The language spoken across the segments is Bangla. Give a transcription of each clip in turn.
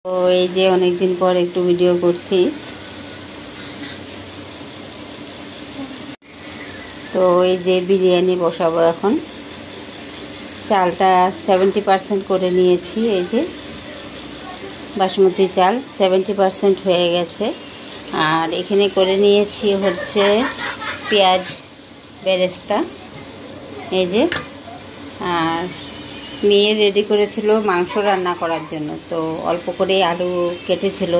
তো এই যে অনেকদিন পর একটু ভিডিও করছি। তো এই যে বিরিয়ানি বসাবো এখন। চালটা 70% করে নিয়েছি। এই যে বাসমতি চাল 70% হয়ে গেছে। আর এখানে করে নিয়েছি হচ্ছে পেঁয়াজ বেরেস্তা, এই যে। আর মেয়ে রেডি করেছিল মাংস রান্না করার জন্য, তো অল্প করে আলু কেটেছিল।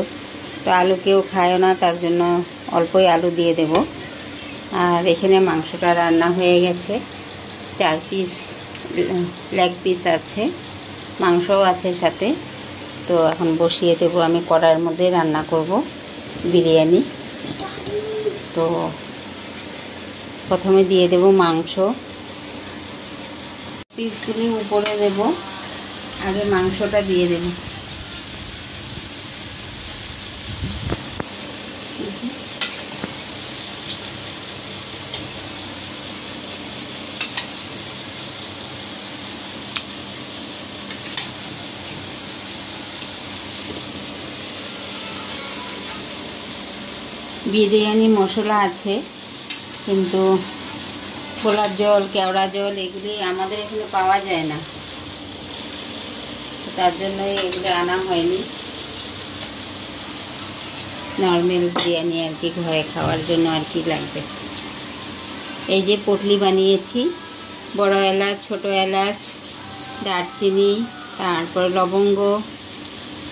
তো আলু কেউ খায়ও না, তার জন্য অল্পই আলু দিয়ে দেব। আর এখানে মাংসটা রান্না হয়ে গেছে, 4 পিস লেগ পিস আছে, মাংসও আছে সাথে। তো এখন বসিয়ে দেবো, আমি কড়াইয়ের মধ্যে রান্না করব বিরিয়ানি। তো প্রথমে দিয়ে দেব মাংস, পিসগুলি উপরে দেব, আগে মাংসটা দিয়ে দেব। বিরিয়ানি মশলা আছে, কিন্তু গোলাপ জল, কেওড়া জল এগুলি আমাদের এখানে পাওয়া যায় না, তার জন্যই এগুলো আনা হয়নি। নর্মাল বিরিয়ানি আর কি, ঘরে খাওয়ার জন্য আর কি লাগবে। এই যে পটলি বানিয়েছি, বড় এলাচ, ছোট এলাচ, দারচিনি, তারপরে লবঙ্গ,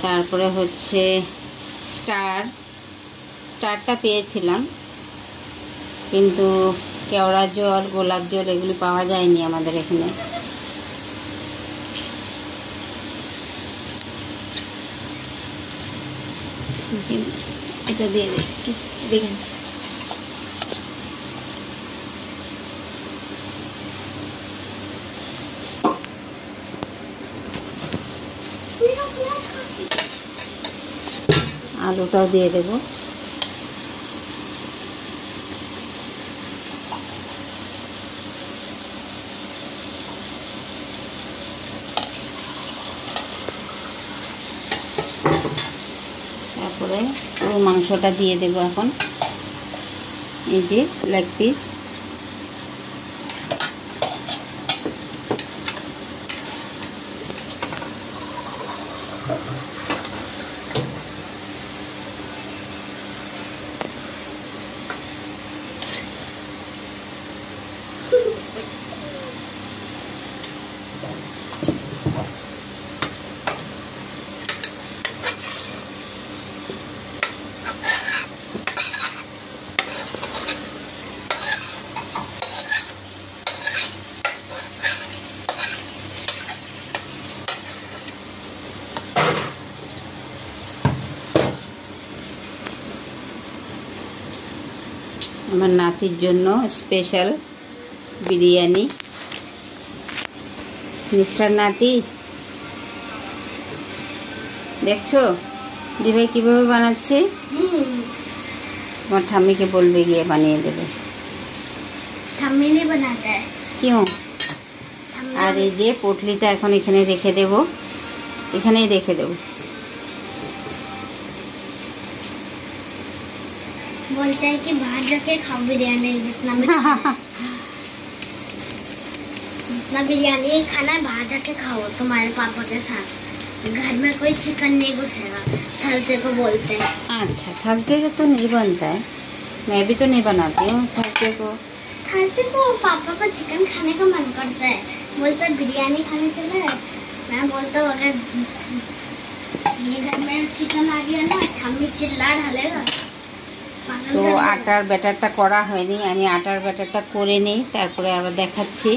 তারপরে হচ্ছে স্টারটা পেয়েছিলাম, কিন্তু কেওড়া জল, গোলাপ জল এগুলি পাওয়া যায়নি আমাদের এখানে। এটা দিয়ে দেখেন, আলুটাও দিয়ে দেব। তারপরে পুরো মাংসটা দিয়ে দেব এখন। এই যে লেগ পিস, আমার নাতির জন্য স্পেশাল বিরিয়ানি। মিস্টার নাতি, দেখছো দিভাই কিভাবে বানাচ্ছে? তোমার ঠাম্মিকে বলবে গিয়ে বানিয়ে দেবে। ঠাম্মি नहीं बनाता है। क्यों? আর এই যে পটলিটা এখন এখানে রেখে দেব, এখানেই রেখে দেব। बोलता है कि बाहर जाके खाओ बिरयानी, जितना बिरयानी खाना है बाहर जाके खाओ तुम्हारे पापा के साथ, घर में कोई चिकन नहीं घुसेगा। थर्सडे को बोलते हैं। अच्छा, थर्सडे को तो नहीं बनता है, मैं भी तो नहीं बनाती हूँ थर्सडे को। थर्सडे को पापा को चिकन खाने का मन करता है, बोलता है बिरयानी खाने चले। मैं बोलता हूँ अगर ये घर में चिकन आ गया ना, मम्मी चिल्ला ढालेगा। তো আটার ব্যাটারটা করা হয়নি, আমি আটার ব্যাটারটা করে নিই, তারপরে আবার দেখাচ্ছি।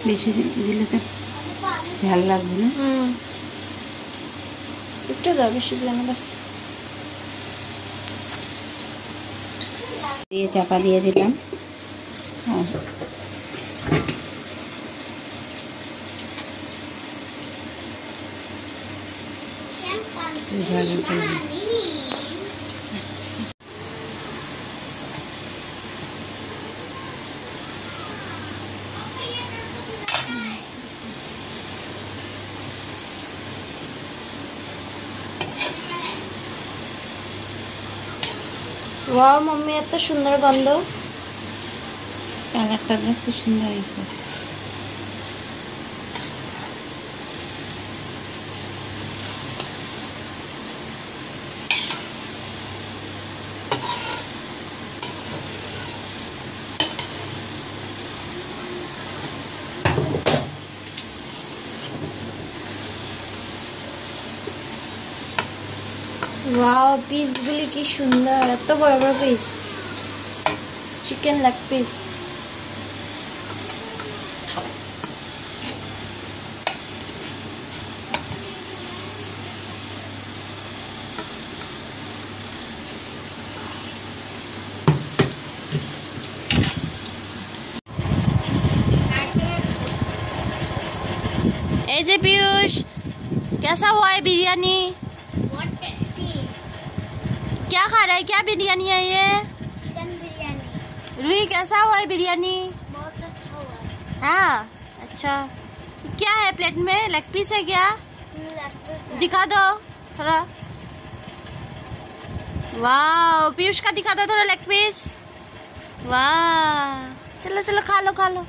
বেশি দিলে তো ঝাল লাগবে না। একটু দাও, বেশি দিলে না, বাস। দিয়ে চাপা দিয়ে দিলাম। আর ওয়াও মম্মি, এত সুন্দর গন্ধ। কালারটা দেখতে সুন্দর হয়েছে। ওয়াও, পিসগুলি কি সুন্দর, এত বড় বড় পিস, চিকেন লেগ পিস। ए जे पीयूष, कैसा हुआ है बिरयानी? बहुत टेस्टी। क्या खा रहा है, क्या बिरयानी है ये? चिकन बिरयानी रूही, कैसा हुआ है बिरयानी? बहुत अच्छा हुआ है। हाँ, अच्छा। क्या है प्लेट में, लेग पीस है क्या? दिखा दो थोड़ा। वाह, पीयूष का दिखा दो थोड़ा लेग पीस। वाह, चलो चलो खा लो खा लो।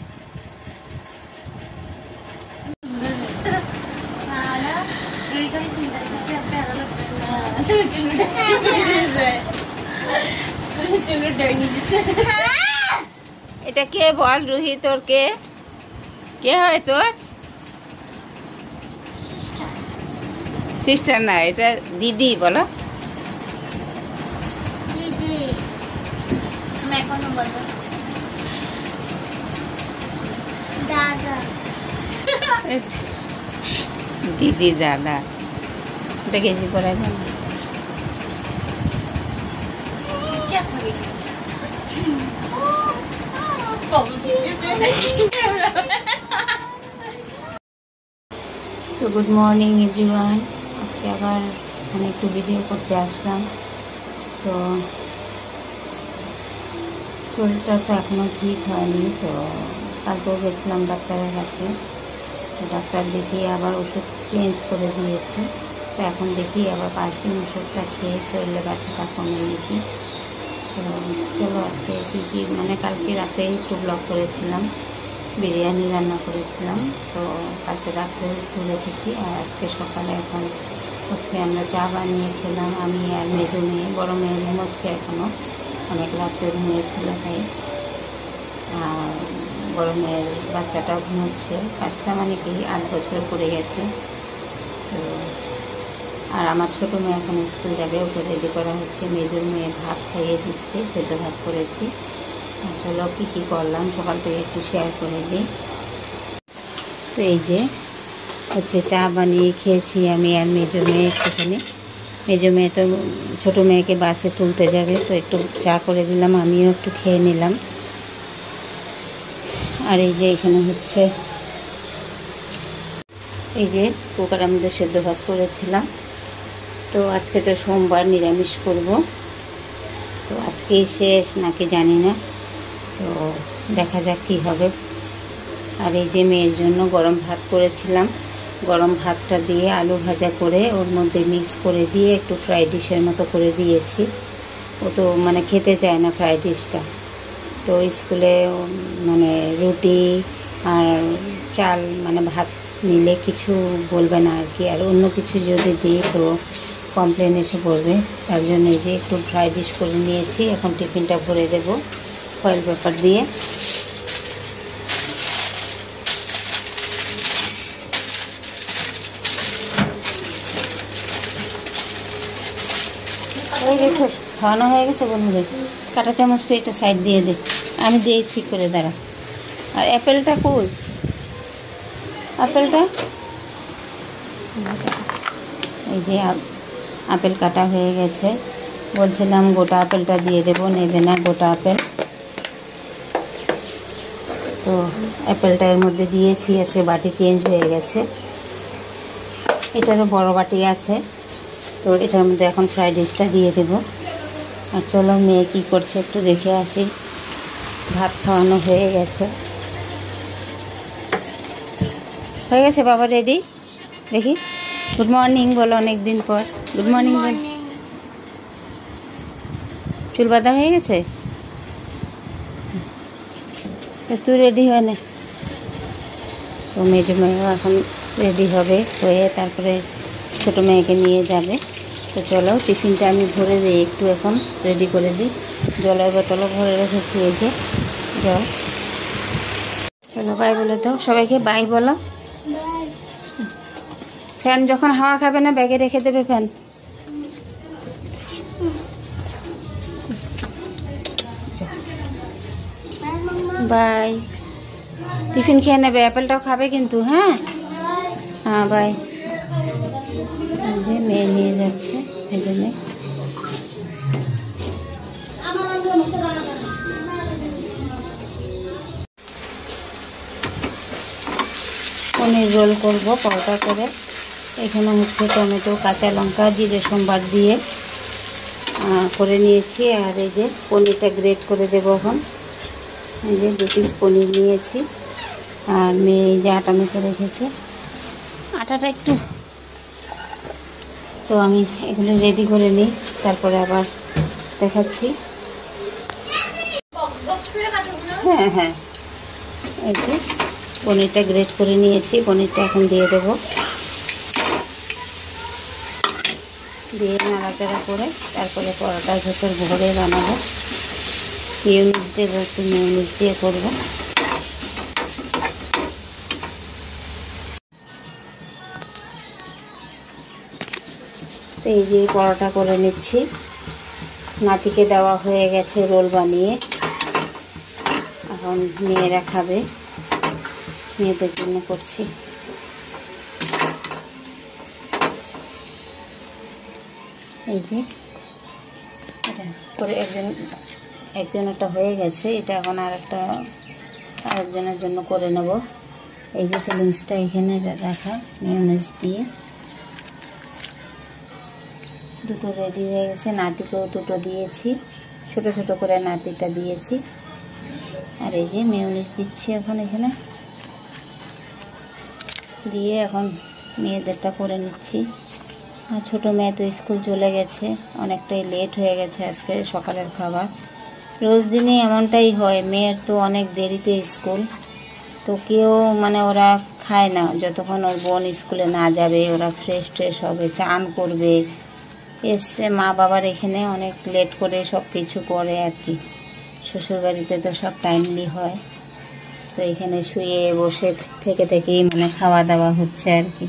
এটা কে বল রুহি, তোর কে কে হয় তোর? সিস্টার না, এটা দিদি বলো। दीदी, मैं कौन बोलूं? दादा। দিদি দাদা, এটা কেজি পড়ায় না। क्या खाएगी? তো গুড মর্নিং এভরিওয়ান। আজকে আবার এখানে একটু ভিডিও করতে আসলাম। তো শরীরটা তো এখনও ঠিক হয়নি, তো কালকেও গেছিলাম ডাক্তারের কাছে। তো ডাক্তার দেখিয়ে আবার ওষুধ চেঞ্জ করে দিয়েছে। তো এখন দেখি আবার 5 দিন ওষুধটা খেয়ে শরীরে ব্যথাটা কমে গেছি। তো চলো আজকে কী কী, মানে কালকে রাতে একটু ব্লগ করেছিলাম, বিরিয়ানি রান্না করেছিলাম। তো কালকে রাতে একটু রেখেছি, আর আজকে সকালে এখন হচ্ছে আমরা চা বানিয়ে খেলাম, আমি আর মেজো মেয়ে। বড়ো মেয়ে ঘুমোচ্ছে এখনও, অনেক রাত্রে ঘুমিয়েছিল তাই। আর বড় মেয়ের বাচ্চাটাও ঘুমোচ্ছে। বাচ্চা মানে কি 8 বছর পড়ে গেছে। তো আর আমার ছোটো মেয়ে এখন স্কুল যাবে, ওকে রেডি করা হচ্ছে। মেজোর মেয়ে ভাত খাইয়ে দিচ্ছে, সেদ্ধ ভাত করেছি। আর চলো কী কী করলাম সকাল থেকে একটু শেয়ার করে দিই। তো এই যে হচ্ছে চা বানিয়ে খেয়েছি আমি আর মেজো মেয়ে একটুখানি। মেজো মেয়ে তো ছোটো মেয়েকে বাসে তুলতে যাবে, তো একটু চা করে দিলাম, আমিও একটু খেয়ে নিলাম। আর এই যে এখানে হচ্ছে এই যে কুকারের মধ্যে সেদ্ধ ভাত করেছিলাম। তো আজকে তো সোমবার, নিরামিষ করব। তো আজকেই শেষ নাকি জানি না, তো দেখা যাক কী হবে। আর এই যে মেয়ের জন্য গরম ভাত করেছিলাম, গরম ভাতটা দিয়ে আলু ভাজা করে ওর মধ্যে মিক্স করে দিয়ে একটু ফ্রাইড ডিশের মতো করে দিয়েছি। ও তো মানে খেতে চায় না ফ্রাইড ডিশটা। তো স্কুলে মানে রুটি আর চাল মানে ভাত নিলে কিছু বলবে না আর কি, আর অন্য কিছু যদি দিই তো কমপ্লেন এসে পড়বে। তার জন্য এই যে একটু ফ্রাইড ডিশ করে নিয়েছি। এখন টিফিনটা ভরে দেব ফয়েল পেপার দিয়ে। হয়ে গেছে, খাওয়ানো হয়ে গেছে বন্ধুদের। কাঁটা চামচটা এটা সাইড দিয়ে দে, আমি দিয়ে ঠিক করে দাঁড়া। আর অ্যাপেলটা কই, অ্যাপেলটা এই যে আপেল কাটা হয়ে গেছে, বলছিলাম গোটা আপেলটা দিয়ে দেবো, নেবে না গোটা আপেল। তো অ্যাপেলটা এর মধ্যে দিয়েছি, আছে বাটি চেঞ্জ হয়ে গেছে, এটারও বড় বাটি আছে। তো এটার মধ্যে এখন ফ্রাইড রাইসটা দিয়ে দেবো। আর চলো মেয়ে কী করছে একটু দেখে আসি। ভাত খাওয়ানো হয়ে গেছে, হয়ে গেছে বাবা, রেডি। দেখি, গুড মর্নিং বলো, অনেক দিন পর গুড মর্নিং বল। চুল বাঁধা হয়ে গেছে, তুই রেডি হয় না। তো মেজো মেয়েও এখন রেডি হবে, হয়ে তারপরে ছোটো মেয়েকে নিয়ে যাবে। তো চলো টিফিনটা আমি ভরে দিই, একটু এখন রেডি করে দিই। জলের বোতলও ভরে রেখেছি, এই যে জল। চলো বাই বলে দাও সবাইকে, বাই বলো। ফ্যান যখন হাওয়া খাবে না ব্যাগে রেখে দেবে ফ্যান। বাই, টিফিন খেয়ে নেবে, অ্যাপেলটাও খাবে কিন্তু। হ্যাঁ হ্যাঁ বাই। যে মেয়ে নিয়ে যাচ্ছে, এই জন্যে পনির রোল করব পরোটা করে। এখানে হচ্ছে টমেটো, কাঁচা লঙ্কা, জিরে সোমবার দিয়ে করে নিয়েছি। আর এই যে পনিরটা গ্রেট করে দেবো এখন। এই যে 2 পিস পনির নিয়েছি। আর মেয়ে এই যে আটা মেখে রেখেছে, আটাটা একটু। তো আমি এগুলো রেডি করে নিই, তারপরে আবার দেখাচ্ছি। হ্যাঁ হ্যাঁ, এই যে পনিরটা গ্রেট করে নিয়েছি, পনিরটা এখন দিয়ে দেবো। দিয়ে নাড়াচাড়া করে তারপরে পরোটার ভেতর ভরে বানাবো। মিউনিস দেবো, একটু মিউনিস দিয়ে করবো। তো এই যে পরোটা করে নিচ্ছি, নাতিকে দেওয়া হয়ে গেছে রোল বানিয়ে। এখন মেয়েরা খাবে, মেয়েদের জন্য করছি। এই যে এটা করে একজনেরটা হয়ে গেছে, এটা এখন আরেকজনের জন্য করে নেব। এই যে ফিলিংসটা এখানে রাখা, মিউনিস দিয়ে দুটো রেডি হয়ে গেছে। নাতিকেও দুটো দিয়েছি, ছোট ছোট করে নাতিটা দিয়েছি। আর এই যে মিউনিস দিচ্ছি এখন এখানে দিয়ে, এখন মেয়েদেরটা করে নিচ্ছি। আর ছোটো মেয়ে তো স্কুল চলে গেছে, অনেকটাই লেট হয়ে গেছে আজকে সকালের খাবার। রোজ দিনই এমনটাই হয়, মেয়ের তো অনেক দেরিতে স্কুল। তো কেউ মানে ওরা খায় না যতক্ষণ ওর বোন স্কুলে না যাবে। ওরা ফ্রেশ ট্রেশ হবে, চান করবে, এসছে মা বাবার এখানে অনেক লেট করে সব কিছু করে আর কি। শ্বশুরবাড়িতে তো সব টাইমলি হয়। তো এখানে শুয়ে বসে থেকেই মানে খাওয়া দাওয়া হচ্ছে আর কি।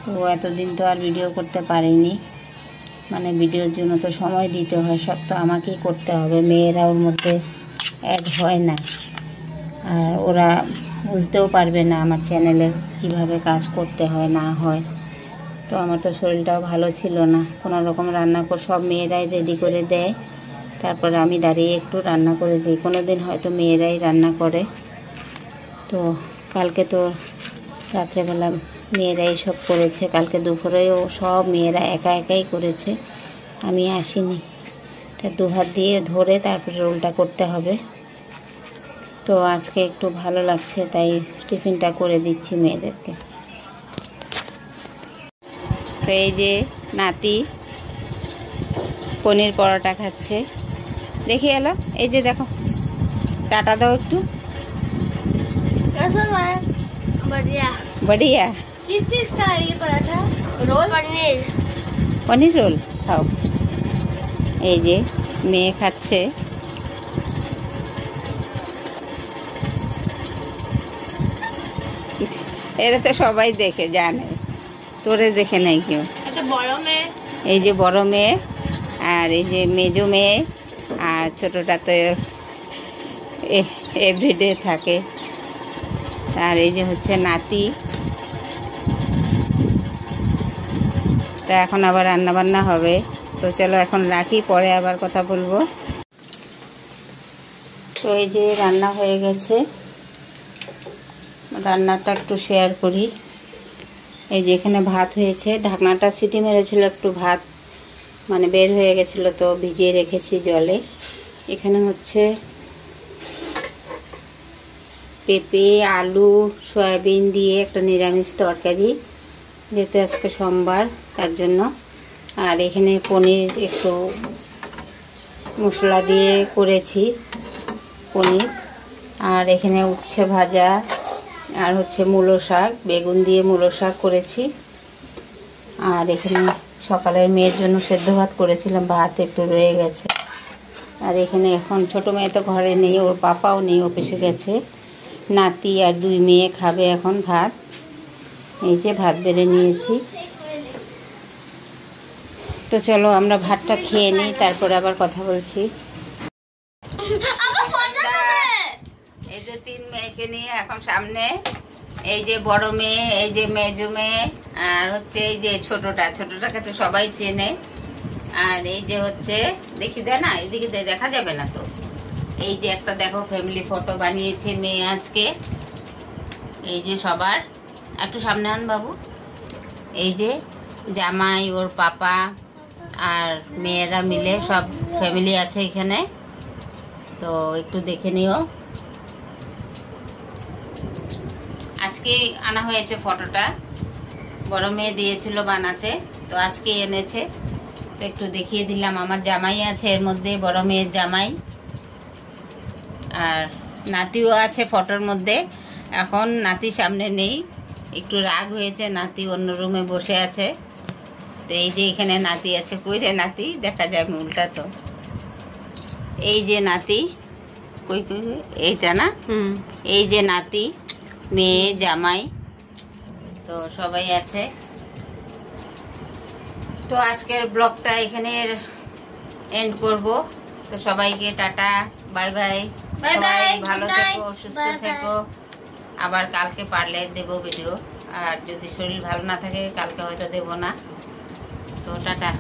তো এতদিন তো আর ভিডিও করতে পারিনি, মানে ভিডিওর জন্য তো সময় দিতে হয়, সব তো আমাকেই করতে হবে। মেয়েরা ওর মধ্যে অ্যাড হয় না, আর ওরা বুঝতেও পারবে না আমার চ্যানেলে কিভাবে কাজ করতে হয় না হয়। তো আমার তো শরীরটাও ভালো ছিল না, কোনো রকম রান্না করে সব মেয়েরাই রেডি করে দেয়, তারপরে আমি দাঁড়িয়ে একটু রান্না করে দিই। কোনো দিন হয়তো মেয়েরাই রান্না করে। তো কালকে তো রাত্রেবেলা মেয়েরাই সব করেছে, কালকে দুপুরেও সব মেয়েরা একা একাই করেছে, আমি আসিনি। এটা 2 হাত দিয়ে ধরে তারপরে রোলটা করতে হবে। তো আজকে একটু ভালো লাগছে তাই টিফিনটা করে দিচ্ছি মেয়েদেরকে। তো এই যে নাতি পনির পরোটা খাচ্ছে, দেখি এলো। এই যে দেখো, টাটা দাও একটু। बढ़िया। बढ़िया। किस चीज का है ये पराठा? रोल पनीर। পনির রোল খাও। এই যে মেয়ে খাচ্ছে। এরা তো সবাই দেখে জানে, তোরে দেখে নাই কেউ। अच्छा बड़ों में এই যে বড় মেয়ে, আর এই যে মেজো মেয়ে, আর ছোটটা তো এভরিডে থাকে। আর এই যে হচ্ছে নাতি, তো এখন আবার রান্না বান্না হবে। তো চলো এখন রাখি, পরে আবার কথা বলবো। তো এই যে রান্না হয়ে গেছে, রান্নাটা একটু শেয়ার করি। এই যে এখানে ভাত হয়েছে, ঢাকনাটা সিটি মেরেছিল, একটু ভাত মানে বের হয়ে গেছিলো তো ভিজিয়ে রেখেছি জলে। এখানে হচ্ছে পেঁপে, আলু, সয়াবিন দিয়ে একটা নিরামিষ তরকারি, যেহেতু আজকে সোমবার তার জন্য। আর এখানে পনির একটু মশলা দিয়ে করেছি পনির। আর এখানে উচ্ছে ভাজা, আর হচ্ছে মূলো শাক, বেগুন দিয়ে মূলো শাক করেছি। আর এখানে সকালের মেয়ের জন্য সেদ্ধ ভাত করেছিলাম, ভাত একটু রয়ে গেছে। আর এখানে এখন ছোট মেয়ে তো ঘরে নেই, ওর পাপাও নেই, অফিসে গেছে। নাতি আর 2 মেয়ে খাবে এখন ভাত। এই যে ভাত বেড়ে নিয়েছি। তো চলো আমরা ভাতটা খেয়ে নিই, তারপরে আবার কথা বলছি। এই যে 3 মেয়েকে নিয়ে এখন সামনে, এই যে বড় মেয়ে, এই যে মেজো মেয়ে, আর হচ্ছে এই যে ছোটটাকে তো সবাই চেনে। আর এই যে হচ্ছে দেখি দে না, এদিকে দেখা যাবে না তো। এই যে একটা দেখো ফ্যামিলি ফটো বানিয়েছে মেয়ে আজকে। এই যে সবার একটু সামনে আন বাবু। এই যে জামাই, ওর পাপা আর মেয়েরা মিলে সব ফ্যামিলি আছে এখানে। তো একটু দেখে নিও। আজকে আনা হয়েছে ফটোটা, বড় মেয়ে দিয়েছিল বানাতে, তো আজকে এনেছে। তো একটু দেখিয়ে দিলাম। আমার জামাই আছে এর মধ্যে, বড় মেয়ের জামাই, আর নাতিও আছে ফটোর মধ্যে। এখন নাতি সামনে নেই, একটু রাগ হয়েছে, নাতি অন্য রুমে বসে আছে। তো এই যে এখানে নাতি আছে, কই রে নাতি, দেখা যায় মুলটা তো। এই যে নাতি, কই কই এইটা না, এই যে নাতি, মেয়ে, জামাই, তো সবাই আছে। তো আজকের ব্লগটা এখানে এন্ড করব। তো সবাইকে টাটা, বাই বাই, ভালো থেকো, সুস্থ থেকো। আবার কালকে পারলে দেব ভিডিও, আর যদি শরীর ভালো না থাকে কালকে হয়তো দেব না। তো টাটা।